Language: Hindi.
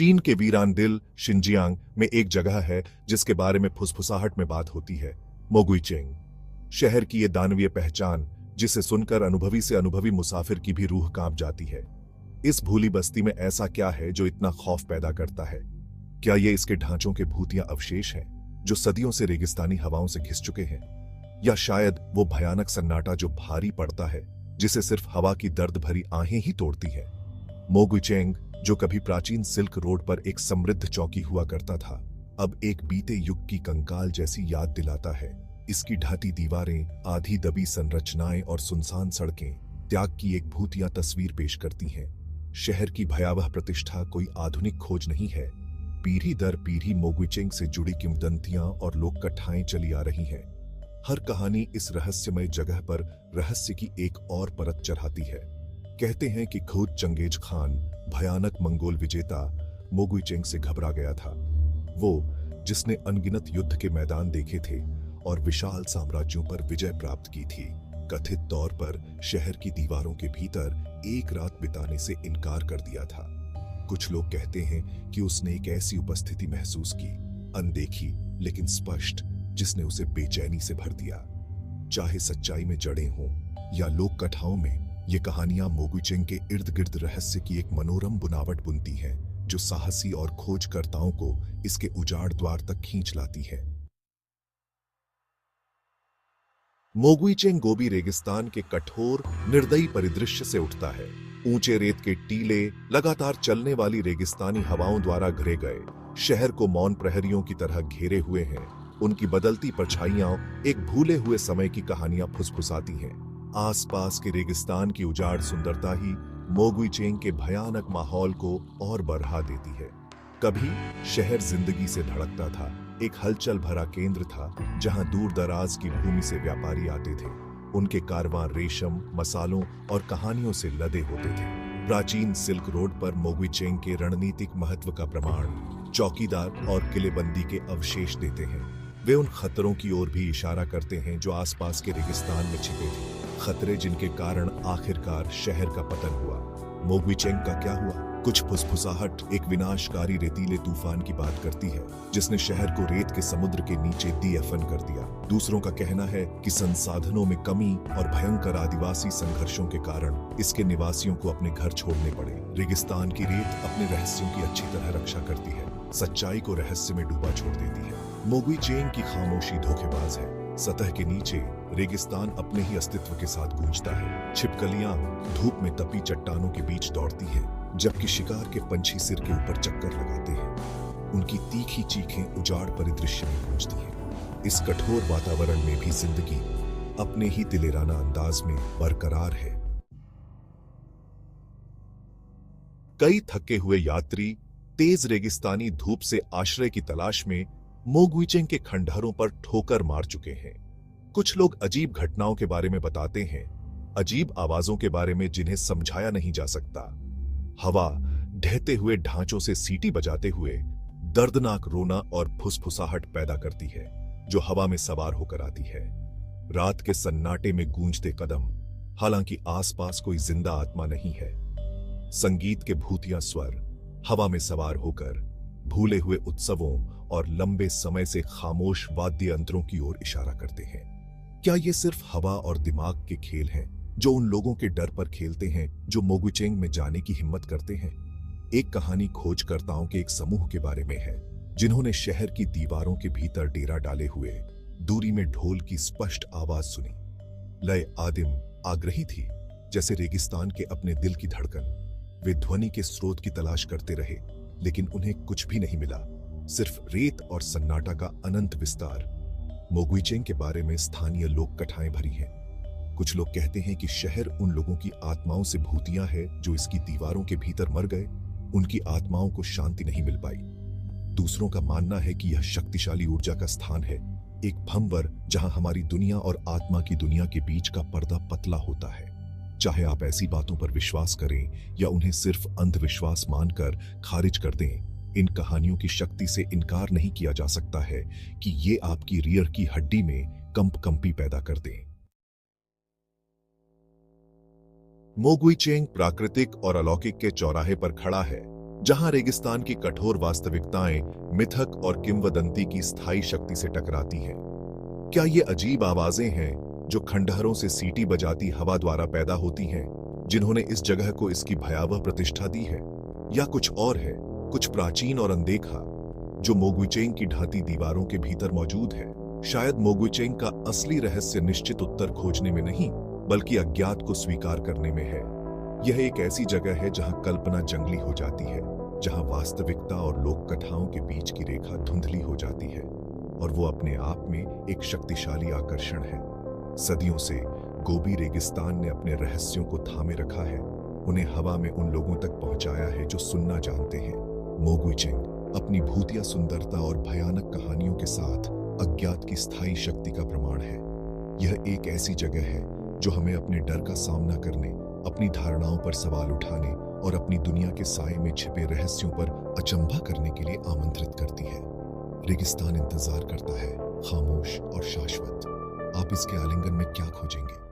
चीन के वीरान दिल शिनजियांग में एक जगह है जिसके बारे में फुसफुसाहट में बात होती है, मोगुइचेंग। शहर की ये दानवीय पहचान जिसे सुनकर अनुभवी से अनुभवी मुसाफिर की भी रूह कांप जाती है। इस भूली बस्ती में ऐसा क्या है जो इतना खौफ पैदा करता है? क्या ये इसके ढांचों के भूतिया अवशेष हैं जो सदियों से रेगिस्तानी हवाओं से घिस चुके हैं, या शायद वो भयानक सन्नाटा जो भारी पड़ता है जिसे सिर्फ हवा की दर्द भरी आहें ही तोड़ती है? मोगुइचेंग, जो कभी प्राचीन सिल्क रोड पर एक समृद्ध चौकी हुआ करता था, अब एक बीते युग की कंकाल जैसी याद दिलाता है। इसकी ढहती दीवारें, आधी दबी संरचनाएं और सुनसान सड़कें त्याग की एक भूतिया तस्वीर पेश करती हैं। शहर की भयावह प्रतिष्ठा कोई आधुनिक खोज नहीं है। पीढ़ी दर पीढ़ी मोगुइचेंग से जुड़ी किंवदंतियां और लोक कथाएं चली आ रही हैं। हर कहानी इस रहस्यमय जगह पर रहस्य की एक और परत चढ़ाती है। कहते हैं कि खुद चंगेज खान, भयानक मंगोल विजेता, मोगुइचेंग से घबरा गया था। वो जिसने अनगिनत युद्ध के मैदान देखे थे और विशाल साम्राज्यों पर विजय प्राप्त की थी, कथित तौर पर शहर की दीवारों के भीतर एक रात बिताने से इनकार कर दिया था। कुछ लोग कहते हैं कि उसने एक ऐसी उपस्थिति महसूस की, अनदेखी लेकिन स्पष्ट, जिसने उसे बेचैनी से भर दिया। चाहे सच्चाई में जड़ें हों या लोक कथाओं में, ये कहानियां मोगुइचेंग के इर्द गिर्द रहस्य की एक मनोरम बुनावट बुनती हैं जो साहसी और खोजकर्ताओं को इसके उजाड़ द्वार तक खींच लाती है। मोगुइचेंग गोबी रेगिस्तान के कठोर निर्दयी परिदृश्य से उठता है। ऊंचे रेत के टीले लगातार चलने वाली रेगिस्तानी हवाओं द्वारा घिरे गए शहर को मौन प्रहरियों की तरह घेरे हुए हैं। उनकी बदलती परछाइयां एक भूले हुए समय की कहानियां फुसफुसाती हैं। आसपास के रेगिस्तान की उजाड़ सुंदरता ही मोगुइचेंग के भयानक माहौल को और बढ़ा देती है। कभी शहर जिंदगी से धड़कता था, एक हलचल भरा केंद्र था जहां दूर दराज की भूमि से व्यापारी आते थे। उनके कारवां रेशम, मसालों और कहानियों से लदे होते थे। प्राचीन सिल्क रोड पर मोगुइचेंग के रणनीतिक महत्व का प्रमाण चौकीदार और किलेबंदी के अवशेष देते हैं। वे उन खतरों की ओर भी इशारा करते हैं जो आसपास के रेगिस्तान में छिपे थे, खतरे जिनके कारण आखिरकार शहर का पतन हुआ। मोगुइचेंग का क्या हुआ? कुछ फुसफुसाहट एक विनाशकारी रेतीले तूफान की बात करती है जिसने शहर को रेत के समुद्र के नीचे दफन कर दिया। दूसरों का कहना है कि संसाधनों में कमी और भयंकर आदिवासी संघर्षों के कारण इसके निवासियों को अपने घर छोड़ने पड़े। रेगिस्तान की रेत अपने रहस्यों की अच्छी तरह रक्षा करती है, सच्चाई को रहस्य में डूबा छोड़ देती है। मोगुइचेंग की खामोशी धोखेबाज है। सतह के नीचे रेगिस्तान अपने ही अस्तित्व के साथ गूंजता है। छिपकलियां धूप में तपी चट्टानों के बीच दौड़ती हैं, जबकि शिकार के पंछी सिर के ऊपर चक्कर लगाते हैं। उनकी तीखी चीखें उजाड़ परिदृश्य में गूंजती हैं। इस कठोर वातावरण में भी जिंदगी अपने ही दिलेराना अंदाज में बरकरार है। कई थके हुए यात्री तेज रेगिस्तानी धूप से आश्रय की तलाश में मोगुइचेंग के खंडहरों पर ठोकर मार चुके हैं। कुछ लोग अजीब घटनाओं के बारे में बताते हैं, अजीब आवाजों के बारे में जिन्हें समझाया नहीं जा सकता। हवा ढहते हुए ढांचों से सीटी बजाते हुए दर्दनाक रोना और फुसफुसाहट पैदा करती है जो हवा में सवार होकर आती है। रात के सन्नाटे में गूंजते कदम, हालांकि आसपास कोई जिंदा आत्मा नहीं है। संगीत के भूतिया स्वर हवा में सवार होकर भूले हुए उत्सवों और लंबे समय से खामोश वाद्य यंत्रों की ओर इशारा करते हैं। क्या ये सिर्फ हवा और दिमाग के खेल हैं जो उन लोगों के डर पर खेलते हैं जो मोगुइचेंग में जाने की हिम्मत करते हैं? एक कहानी खोजकर्ताओं के एक समूह के बारे में है जिन्होंने शहर की दीवारों के भीतर डेरा डाले हुए दूरी में ढोल की स्पष्ट आवाज सुनी। लय आदिम, आग्रही थी, जैसे रेगिस्तान के अपने दिल की धड़कन। वे ध्वनि के स्रोत की तलाश करते रहे, लेकिन उन्हें कुछ भी नहीं मिला, सिर्फ रेत और सन्नाटा का अनंत विस्तार। मोगुइचेंग के बारे में स्थानीय लोक कथाएं भरी हैं। कुछ लोग कहते हैं कि शहर उन लोगों की आत्माओं से भूतिया है जो इसकी दीवारों के भीतर मर गए। उनकी आत्माओं को शांति नहीं मिल पाई। दूसरों का मानना है कि यह शक्तिशाली ऊर्जा का स्थान है, एक भंवर जहां हमारी दुनिया और आत्मा की दुनिया के बीच का पर्दा पतला होता है। चाहे आप ऐसी बातों पर विश्वास करें या उन्हें सिर्फ अंधविश्वास मानकर खारिज कर दें, इन कहानियों की शक्ति से इनकार नहीं किया जा सकता है कि ये आपकी रीढ़ की हड्डी में कंपकंपी पैदा कर दें। मोगुइचेंग प्राकृतिक और अलौकिक के चौराहे पर खड़ा है, जहां रेगिस्तान की कठोर वास्तविकताएं मिथक और किंवदंती की स्थायी शक्ति से टकराती हैं। क्या ये अजीब आवाजें हैं जो खंडहरों से सीटी बजाती हवा द्वारा पैदा होती हैं, जिन्होंने इस जगह को इसकी भयावह प्रतिष्ठा दी है, या कुछ और है, कुछ प्राचीन और अनदेखा जो मोगुइचेंग की ढाती दीवारों के भीतर मौजूद है? शायद मोगुइचेंग का असली रहस्य निश्चित उत्तर खोजने में नहीं, बल्कि अज्ञात को स्वीकार करने में है। यह एक ऐसी जगह है जहां कल्पना जंगली हो जाती है, जहां वास्तविकता और लोक कथाओं के बीच की रेखा धुंधली हो जाती है, और वो अपने आप में एक शक्तिशाली आकर्षण है। सदियों से गोबी रेगिस्तान ने अपने रहस्यों को थामे रखा है, उन्हें हवा में उन लोगों तक पहुंचाया है जो सुनना जानते हैं। मोगुइचेंग अपनी भूतिया सुंदरता और भयानक कहानियों के साथ अज्ञात की स्थायी शक्ति का प्रमाण है। यह एक ऐसी जगह है जो हमें अपने डर का सामना करने, अपनी धारणाओं पर सवाल उठाने और अपनी दुनिया के साए में छिपे रहस्यों पर अचंभा करने के लिए आमंत्रित करती है। रेगिस्तान इंतजार करता है, खामोश और शाश्वत। आप इसके आलिंगन में क्या खोजेंगे?